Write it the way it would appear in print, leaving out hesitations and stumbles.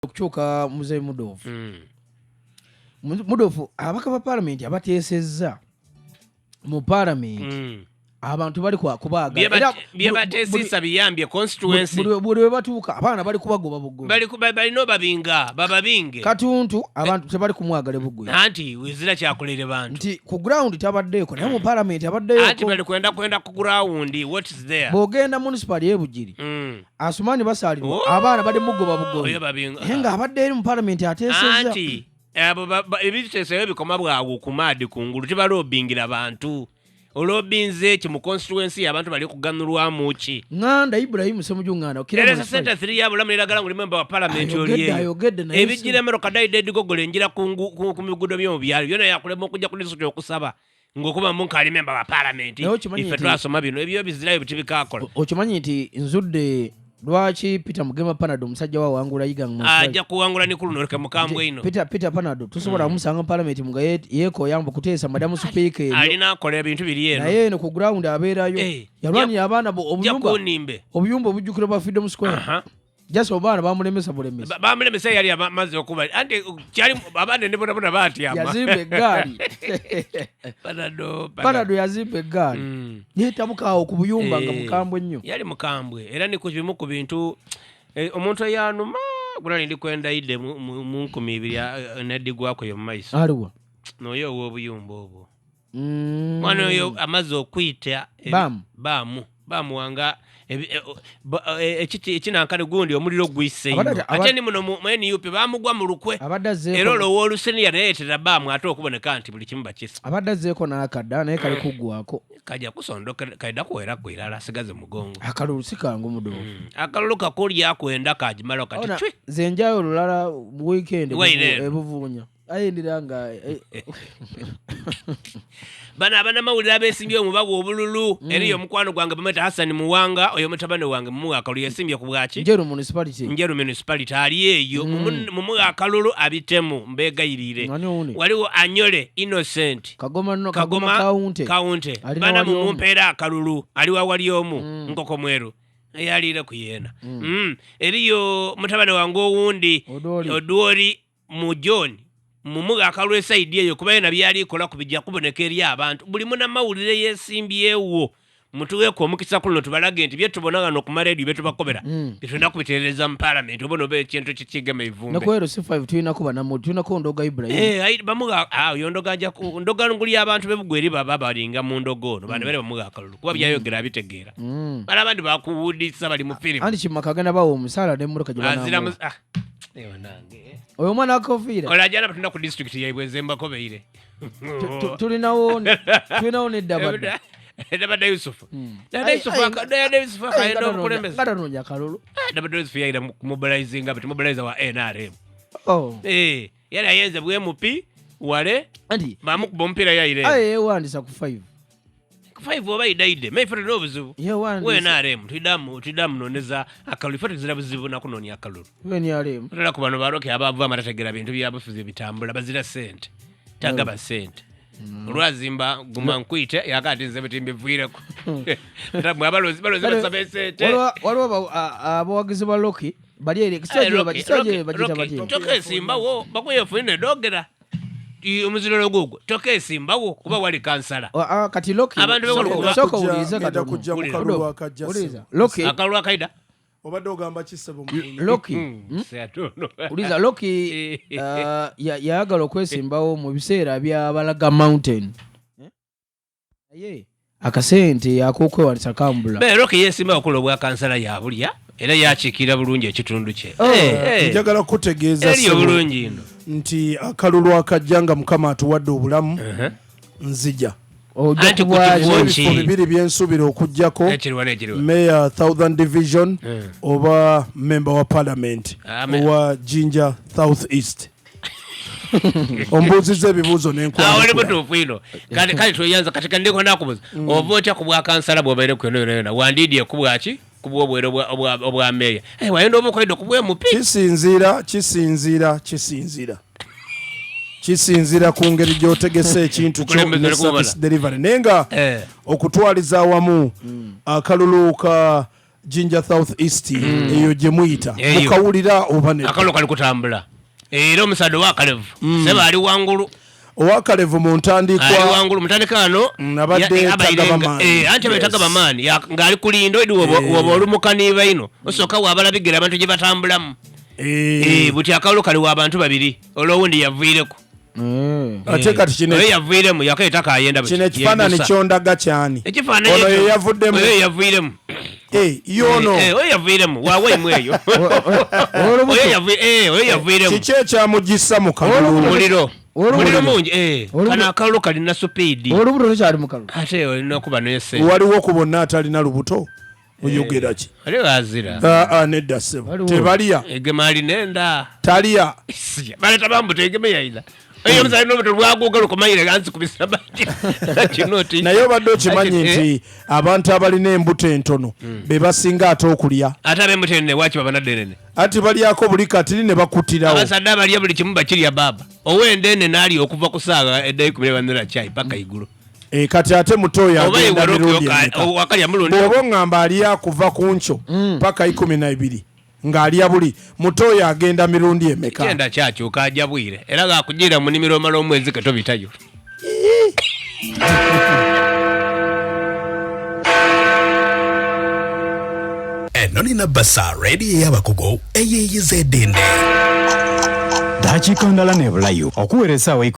okukyuka Mzee Mudofu. Mudofu abaka ba parliament abateesezza mu parliament abantu bali kubaga era byebatesisa biyambye constituency buli batuuka abaana bali kubagoba bugo bali no babinge katuntu abantu tebali kumwagala bugo anti wizira kyakolere bantu nti ku ground tabaddeeko naye mu parliament abaddeyo anti bali kwenda ku ground what is there bogenda municipal y'Ebugiri Asumani basalirwa abaana bali mugoba bugo nga abaddeyo mu parliament ateesezza anti abo ebiteeseyo bikoma bwawe kumaadi kungulu tibalobingira abantu olobinze ki mu constituency abantu bali kuganulwamu ki nganda Ibrahim Semujungana okira center 3 yabo lamira gala nguli member wa parliament oliye ebijire mero kadai dead gogole njira ku migudo byo byalo yona yakulema okujja kulisuti okusaba ngokuba munka ali member wa parliament ife twasoma bino ebyo bizirayo bitibikakola okimanyi nti nzudde lwaki Peter Mugema Panado musajja wa wangula yiga ajja kuwangula ni kulunoroke mukambwe ino Peter Panado tusobola musanga parliament mugaye yeko yambo kuteesa madam speaker alina akola ebintu biri eno naye no ku ground abeerayo yalwani abana obuyumba obujjukira ba Freedom Square just obana bamulemesa yali amaze okuba ante kyali abana ne bona bati ama yazimbe gari Panado yazimbe gari yetabukaawo ku buyumba nga mukambwe nnyo yali mukambwe era ni kubimu ku bintu omuntu yanuma gulali ndi kwenda ide mu 2000 nadigwako yo maiso aliwa noyo obuyumba obwo mwana oyo amaze okwita bamu wanga ekinankane gundi omuliro gwise ate ni muno mwene yupi bamugwa mu lukwe era olwo oluseni yaneetera bamu ate okuboneka nti buli kimu bakisa abaddazeeko n'akadda naye kali kuggwako kajja kusondoka kaida kuwera kwirala asigaze mugongo akalulu sikangu mudo akalulu kakuli yakwenda kajimalo kati chwe zenjayo olulala weekend ebuvunya ayindiranga bana mawulira abesimbye omubago obululu eriyo mukwano gwange bameta Hassan Muwanga oyo mutabane wange mu akalulu yesimbye ku bwaki Njeru municipality ali eyo mu akalulu abitemu mbegayirire waliwo Anyole Innocent Kagoma kaunte bana mu mpera akalulu ali wali omu nkoko mweru yalire kuyena eriyo mutabane wange owundi Odwori mu John mumuga akalwe side eyo kuba na byali kola kubijja kuboneka eri abantu buli muna mawulire yesimbyewo mutuwe ko mukisa kuno tubalage nti byetubonanga no kuma radio betubakobera bitunda kubitereza mu parliament obono be kintu kikigema ivumbe nakwero C5 tuina kuba na mutu tuina ko ndoga Ibrahim bamuga yondoga anja ndoga nguli abantu bebugweri baba balinga mu ndogono bane bale bamuga akalulu kuba byayogera bitegeera bala abandi bakuwudisa bali mu film andi kimakagana bawo omusala ne muruka jibana eyo nange oyo mwana akofira ola jana batunda ku district ya Ibwezemba ko beire tulinawo ne dabada dabada Yusuf dabada Yusuf kaenda okulemeza kadano nya kalulu dabada Yusuf yaira mobilizing abati mobilizer wa NRM yala yenze bwe MP wale andi bamukuba mpira yaire wandisa ku 5 oba idaide mefere nobuzibu we NRM tudamu noneza akalifate zira buzibu nakunonya akalulu we NRM tula ku bano baroke abavu amatategera bintu byabufuze bitambula bazira sente tagaba sente olwazimba guma nkwite yakati nze bitimbe vuireko tabu abalozi basabe sente waliwo abawagizi ba Loki bali ere kisaje bagita bati toke simba wo bakuyefune dogera omuziro gogo toke simbawo kuba wali kansala kati Loki abantu soko uliza kujja mu kalulu akajja Loki akalulu akaida obadde ogamba kisebo mu Loki uliza Loki yagala okwesimbawo mu biseera bya Balaga Mountain akasente yakokwe walisa kambula Loki yesimba okulo bwa kansala ya bulya era yakikira bulungi ekitundu kye njagala kutegeeza bulungi ino nti akalulu akajjanga mukama atuwadde obulamu nzija bibiri byensuubira okujjako Mayor Southern Division oba member wa parliament owa Jinja South East ombuuziza ebibuuzo n'enkwano kale toyanza katika ndiko nakubuza ovocha ku bwa kansala bw'obeere ku yona wandiidye ku bwaki kubwo bwero obwa meya wayenda obukoido kubwe mupi kisinzira ku ngeri gy'otegese ekintu kyo service delivery nenga okutwaliza awamu akalulu ka Jinja South East eyo gye muyita mukawulira oba ne akalo kali kutambula era omusado wa Kalevu seba ali wangulu owakalevu mu ntandikwa wangulu mutandika ano nabadde tagabamani anti betagabamani ngali kulindo edi woba olumukaniba ino osoka wabalabigira abantu gye batambulamu buti akalo kali w'abantu babiri olwowundi yaviireko ate kati kino yaviiremu yakaita kayenda kino ekifaananyi kyondaga kyani ono ye yavuddemu yaviiremu yono oyo yaviiremu waweemu eyo oyo yaviiremu kiki ekyamugisa mu kalulu muliro mungi kana akalulu kalina supiidi olubuto tekyali mu kalulu ate olina okuba nese waliwo ku bonna atalina lubuto oyogera ki ali wazira nedda ssebo tebaliya egema alinenda taliya baleta bambuto egeme yayina eyo muzali n'obuto lwaguuga lukomayire gansi kubisa bati kinoti naye obadde okimanyi nti abantu abalina embuto entono be basinga ate okulya ate ab'embuto ennene waki babanaddenene ati balyako buli katiri ne bakutirawo abasadde abalya buli kimu bakirya baaba ow'endene n'ali okuva ku saawa eddayi 10 chai paka igulu kati ate muto oyo agenda mirundi bw'oba oŋŋamba alya kuva ku nkyo paka 12 ng'alya buli muto oyo agenda mirundi emeka kyenda kyakyuka ajja bwire era gaakugira mu nimiro omala omwezi ketobitayo eno nina basa redi y'abakugu eyeeyeza eddende dakiika ndala ne bulayo okuweereza